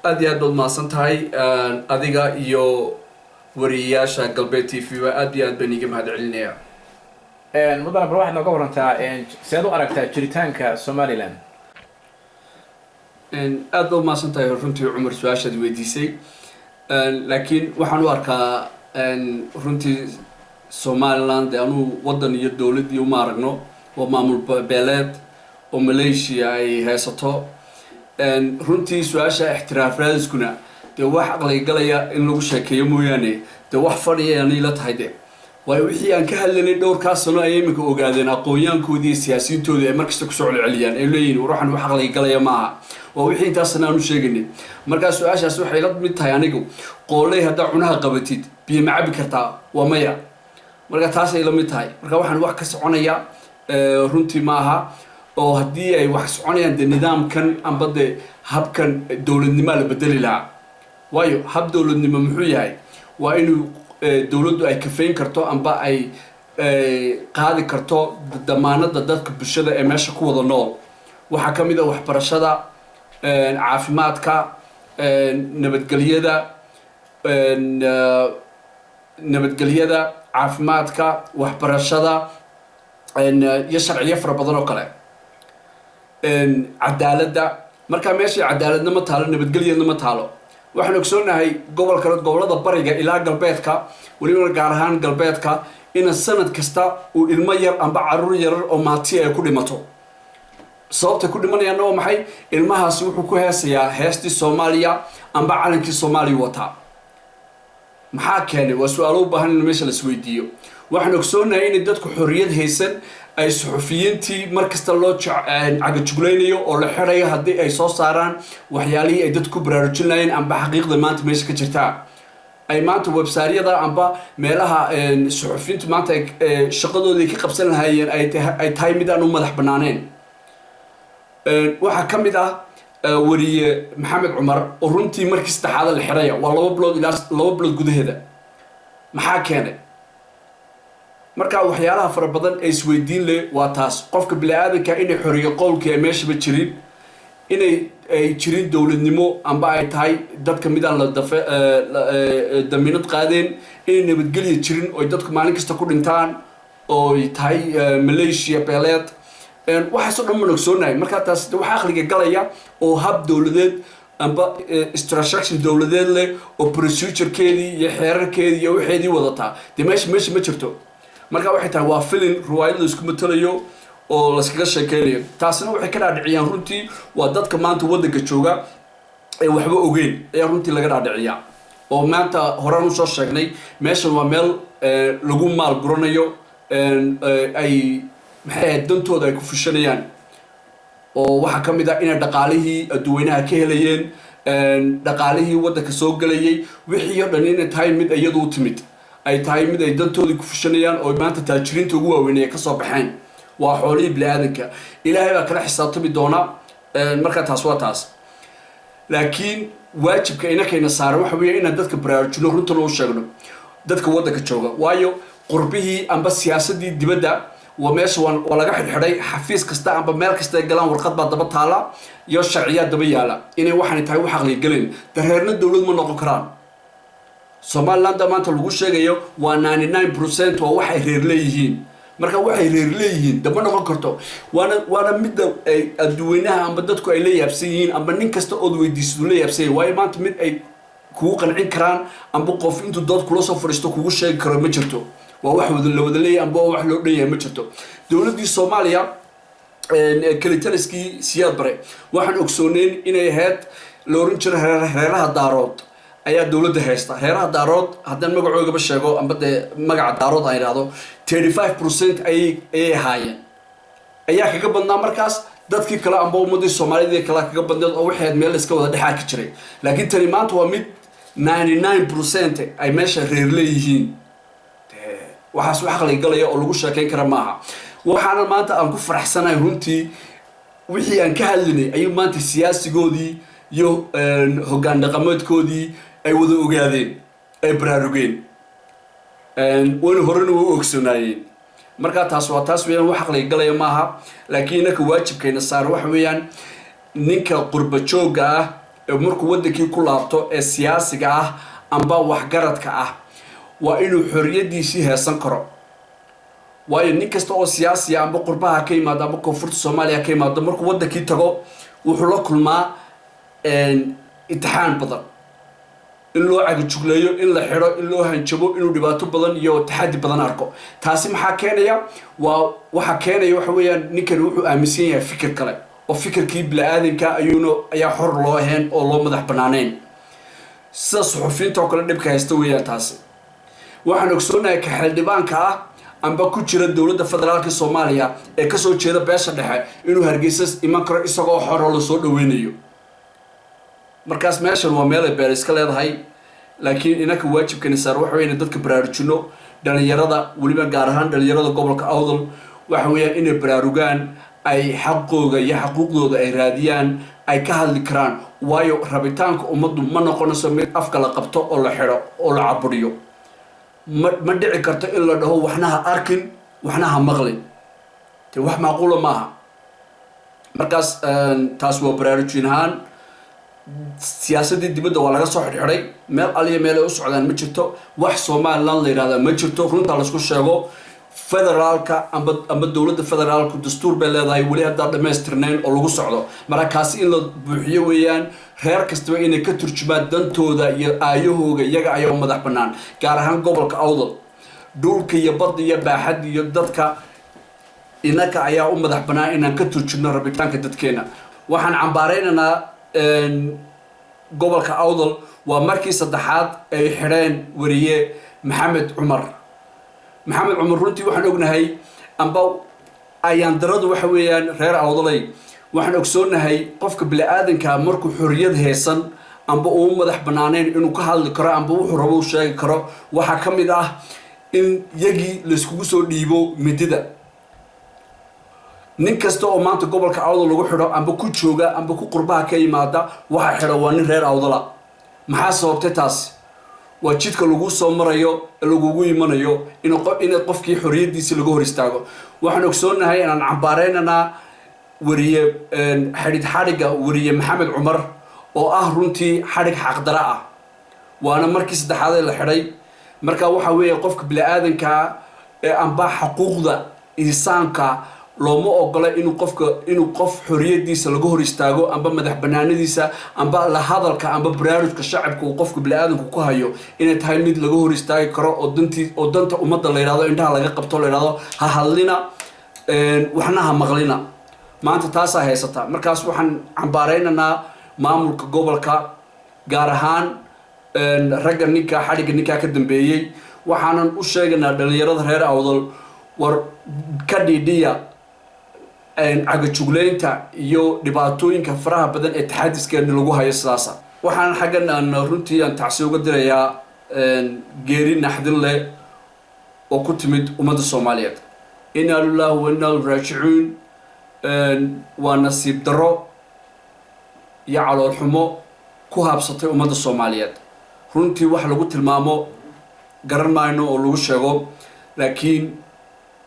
aad iyo aad baad mahadsan tahay adiga iyo wariyayaasha galbeed t v ba aad iyo aad baan iiga mahad celinayaa mudane bal waxaad nooga warantaa seed u aragtaa jiritaanka somaliland aad baad mahadsan tahay runtii cumar su-aashaad weydiisay laakiin waxaan u arkaa runtii somaliland anuu waddan iyo dowlad iyo uma aragno waa maamul beeleed oo malaysia ay haysato runtii su-aasha ixtiraaf raadiskuna dee wax aqliga galaya in lagu sheekeeyo mooyaane dee wax fadhiya anay la tahay de waayo wixii aan ka hadlanay dhowrkaas sano ay iminka ogaadeen aqoonyahankoodii iyo siyaasiyiintoodii ay markasta kusoo celceliyaan ay leeyihin ruuxan wax aqliga galaya maaha waa wixii intaasna aanu sheegaynay markaa su-aashaas waxay la mid tahay anigu qooley haddaa cunaha qabatid biyo ma cabi kartaa waa maya marka taasay la mid tahay marka waxaan wax ka soconaya runtii maaha oo haddii ay wax soconayaan dee nidaamkan amba dee habkan dowladnimaa la bedeli lahaa waayo hab dowladnimo muxuu yahay waa inuu dowladdu ay kafayn karto amba ay qaadi karto damaanada dadka bulshada ee meesha ku wada nool waxaa ka mid a waxbarashada caafimaadka nabadgelyada caafimaadka waxbarashada iyo sharciyo fara badan oo kale cadaaladda markaa meesha cadaaladna ma taalo nabadgelyadna ma taalo waxaan ogsoonahay gobolada bariga ilaa galbeedka weliba gaar ahaan galbeedka ina sanad kasta uu ilmo yar amba caruur yarar oo maati ay ku dhimato sababta ku dhimanayaana waa maxay ilmahaasi wuxuu ku heesayaa heestii soomaaliya amba calankii soomaaliya wataa maxaa keenay waa su-aalo u baahan in meesha la isweydiiyo waxaan ogsoonahay inay dadku xorriyad haysan ay suxufiyiintii markasta loo cagajuglaynayo oo la xirayo haddii ay soo saaraan waxyaalihii ay dadku ku baraarujin lahayeen amba xaqiiqda maanta meesha ka jirtaa ay maanta websaaryada amba meelaha suxufiyiintu maanta shaqadoodii ka qabsan lahaayeen ay tahay mid aan u madax banaaneen waxaa ka mid ah wariye maxamed cumar oo runtii markii saddexaada la xiraya waa 2 bilood ilaa 2 bilood gudaheeda maxaa keenay marka waxyaalaha fara badan ay isweydiin leh waa taas qofka bini-aadanka inay xoriyo qowlkii ay meeshaba jirin inay jirin dowladnimo amba ay tahay dadka midaan la daminad qaadeen inay nabadgelya jirin oo dadku maalin kasta ku dhintaan oo tahay malaysia beeleed waxaasoo dhan man ogsoonahay markaa taas waxa aqliga galaya oo hab dowladeed amba instruction dowladeed leh oo procedurekeedii iyo xeerarkeedii iyo waxeedii wadataa dee meesha ma jirto marka waxay tahay waa filin riwaayad la isku matalayo oo laskaga sheekeynayo taasina waxay ka dhaadhiciyaan runtii waa dadka maanta waddanka jooga ee waxba ogeyn ayaa runtii laga dhaadhiciyaa oo maanta horaan usoo sheegnay meeshan waa meel lagu maal guranayo ay maxay ahayd dantooda ay ku fushanayaan oo waxaa ka mid ah inay dhaqaalihii dadweynaha ka helayeen dhaqaalihii waddanka soo gelayay wixii oo dhan inay tahay mid iyadu u timid ay tahay mid ay dantoodii ku fushanayaan oo maanta taajiriinta ugu waaweyn ay ka soo baxeen waa xoolihii bini-aadanka ilaahay baa kala xisaabtami doona markaa taas waa taas laakiin waajibka inakayna saaran waxa weeye inaan dadka baraarujino runtana u sheegno dadka waddanka jooga waayo qurbihii amba siyaasadii dibadda waa meesha waa laga xidhxidhay xafiis kasta amba meel kasta ay galaan warqad baa daba taala iyo sharciyaa daba yaala inay waxaanay tahay wax aqliga gelen dareerna dowlad ma noqon karaan somaliland maanta lagu sheegayo waa 99% oo waxay reer leeyihiin marka waxay reer leeyihiin daba noqon karto waana midda ay dadweynaha amba dadku ay la yaabsan yihiin amba nin kasta ood weydiisadu la yaabsan yahay waayo maanta mid ay kugu qancin karaan amba qof intuu dood kula soo fadhiisto kugu sheegi karo ma jirto waa wax la wada leeyahay amba wax loo dhan yahay ma jirto dowladdii soomaaliya kalitaliskii siyaad bare waxaan ogsooneyn inay ahayd la oran jiray reeraha daarood ayaa dowladda haysta reeraha daarood haddaan magacoogaba sheego amba dee magaca daarood aan idhaahdo 35% ayay ahaayeen ayaa kaga badnaa markaas dadkii kale amba ummadii soomaalida kale kaga badneed oo waxay meel iska wada dhexaarki jiray laakiin tani maanta waa mid 99% ay meesha reer leeyihiin waxaas wax aqliga galaya oo lagu sheekeyn kara maaha waxaana maanta aan ku faraxsanahay runtii wixii aan ka hadlinay ayuu maanta siyaasigoodii iyo hoggaan dhaqameedkoodii ay wada ogaadeen ay baraarugeen wayna horena way u ogsoonaayeen markaa taas waa taas weeyaan wax aqliga galaya maaha laakiin innaka waajibkayna saaran waxa weeyaan ninka qurba joogga ah markuu wadankii ku laabto ee siyaasiga ah amba waxgaradka ah waa inuu xorriyadiisii heesan karo waayo nin kasta oo siyaasiya amba qurbaha ka yimaado amba koonfurta Soomaaliya ka yimaado markuu wadankii tago wuxuu la kulmaa imtixaan badan in loo cagajugleeyo in la xiro in loo hanjabo inuu dhibaato badan iyo taxaddi badan arko taasi maxaa keenaya waxa keenaya waxa weeyaan ninkan wuxuu aaminsan yahay fikir kale oo fikirkii bini'aadanka ayaa xor loo ahayn oo loo madax banaanayn sida suxufiyiinta oo kale dhibka haysta weeyaan taasi waxaan ogsoonahay ka xildhibaanka ah amba ku jira dowladda federaalka Soomaaliya ee ka soo jeeda beesha dhexe inuu Hargeysa iman karo isagoo xor oo la soo dhaweynayo markaas meeshan waa meel ay beer iska leedahay laakiin inaka waajibkani saar waxa weeyaan dadka baraarujino dhalinyarada waliba gaar ahaan dhalinyarada gobolka Awdal waxa weeyaan inay baraarugaan ay xaqooga iyo xuquuqdooda ay raadiyaan ay ka hadli karaan waayo rabitaanka ummaddu ma noqonayso mid afka la qabto oo la xiro oo la caburiyo ma dhici karto in la dhaho waxna ha arkin waxna ha maqlin te wax macquul maaha markaas taas waa baraarujin ahaan siyaasadii dibadda waa laga soo xidhay meel aliya meel ay u socdaan ma jirto wax Soomaaliland la yiraahdo ma jirto runta la isku sheego federaalka amba dowladda federaalku dastuur bay leedahay wali hadda dhameystirnayn oo lagu socdo markaas in la buuxiyo weeyaan reer kastaba inay ka turjumaan dantooda iyo aayahooga iyaga ayaa madax banaan gaar ahaan gobolka Awdal dhulka iyo badda iyo baaxad iyo dadka inaka ayaa u madax banaan inaan ka turjumno rabitaanka dadkeena waxaan cambaareynaa gobolka Awdal waa markii saddexaad ay xireen wariye Maxamed Cumar runtii waxaan ognahay amba ayaan daradu waxa weeyaan reer Awdalay waxaan ogsoonahay qofka bini'aadanka markuu xorriyad heesan amba uu madax banaanayn inuu ka hadli karo amba wuxuu rabo u sheegi karo waxa ka mid ah in yagii la iskugu soo dhiibo midida nin kasta oo maanta gobolka Awdal lagu xidho amba ku jooga amba ku qurbaha ka yimaada waxa xidho waa nin reer Awdala maxaa sababtay taas waa jidka lagu soo marayo lagu imanayo in qofkii xorriyadiisa lagu hor istaago waxaan ogsoonahay inaan cambaareynana wariye xadhiga wariye Maxamed Cumar oo ah runtii xadhig xaqdara ah waana markii saddexaad la xidhay marka waxa weeye qofka bini'aadanka ee amba xuquuqda insaanka looma ogola inuu qof xorriyadiisa lagu hor istaago amba madax banaanadiisa amba la hadalka amba baraarujka shacabka uu qofka bini'aadanku ku hayo inay tahay mid lagu hor istaagi karo oo danta ummadda la yiraahdo indhaha laga qabto la yiraahdo ha hadlina waxna ha maqlina maanta taas ay haysata markaas waxaan cambaareynaa maamulka gobolka gaar ahaan ragga xadhiga ka dambeeyay waxaanan u sheegaynaa dhalinyarada reer Awdal war ka dhiidhiya cagajugleynta iyo dhibaatooyinka faraha badan ee taxadiskeena lagu hayo sidaas waxaan xaggan runtii aan tacsi uga dirayaa geeri naxdin leh oo ku timid ummadda Soomaaliyeed inna lillahi wa inna ilayhi raaji'uun waa nasiib daro iyo calool xumo ku habsatay ummadda Soomaaliyeed runtii wax lagu tilmaamo garan maayno oo lagu sheego laakiin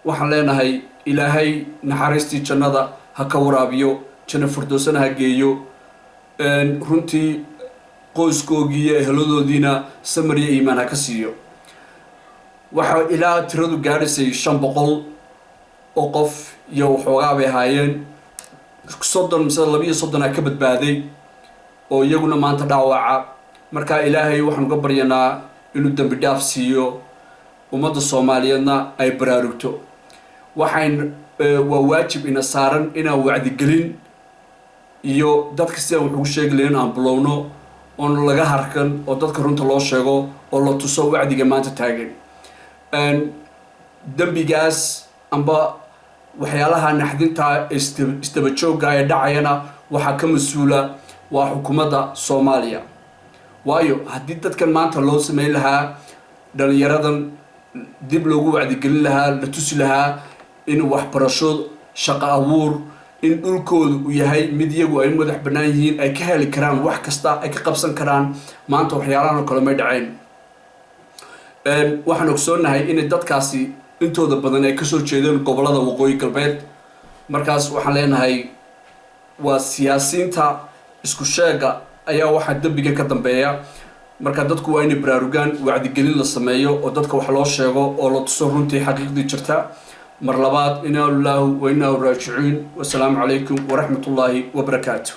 waxaan leenahay ilaahay naxariistii jannada ha ka waraabiyo janno firdowsana ha geeyo runtii qoyskoogii iyo eheladoodiina samir iyo iimaan ha ka siiyo waxa ilaa tiradu gaadhaysay 500 oo qof iyo waxoogaa bay ahaayeen 30 mise 32 ka badbaaday oo iyaguna maanta dhaawaca marka ilaahay waxaan uga baryanaa inuu dambi dhaaf siiyo ummadda Soomaaliyeedna ay baraarugto waxaan waa waajib ina saaran inaan wacdi gelin iyo dadka si aan wuxuu sheegleen aan bilowno oo laga harkan oo dadka runta loo sheego oo la tuso wacdiga maanta taagan dambigaas amba waxyaalaha naxdinta istaba joogga ee dhacayana waxa ka mas'uula waa xukuumadda Soomaaliya waayo haddii dadkan maanta loo sameyn lahaa dhalinyaradan dib loogu wacdi gelin lahaa la tusi lahaa in waxbarasho shaqo abuur in dhulkoodu uu yahay mid iyagu ay madax banaan yihiin ay ka heli karaan wax kasta ay ka qabsan karaan maanta waxyaalahan kale ma dhaceen waxaan ogsoonahay in dadkaasi intooda badan ay ka soo jeedeen gobolada waqooyi galbeed markaas waxaan leenahay waa siyaasiyiinta isku sheega ayaa waxaa dembiga ka dambeeya marka dadku waa inay baraarugaan wacdigelin la sameeyo oo dadka wax loo sheego oo la tuso runtii xaqiiqdii jirta mar labaad inaa lilaahu wa inaa raajicuun wasalaamu calaykum waraxmatullaahi wabarakaatuh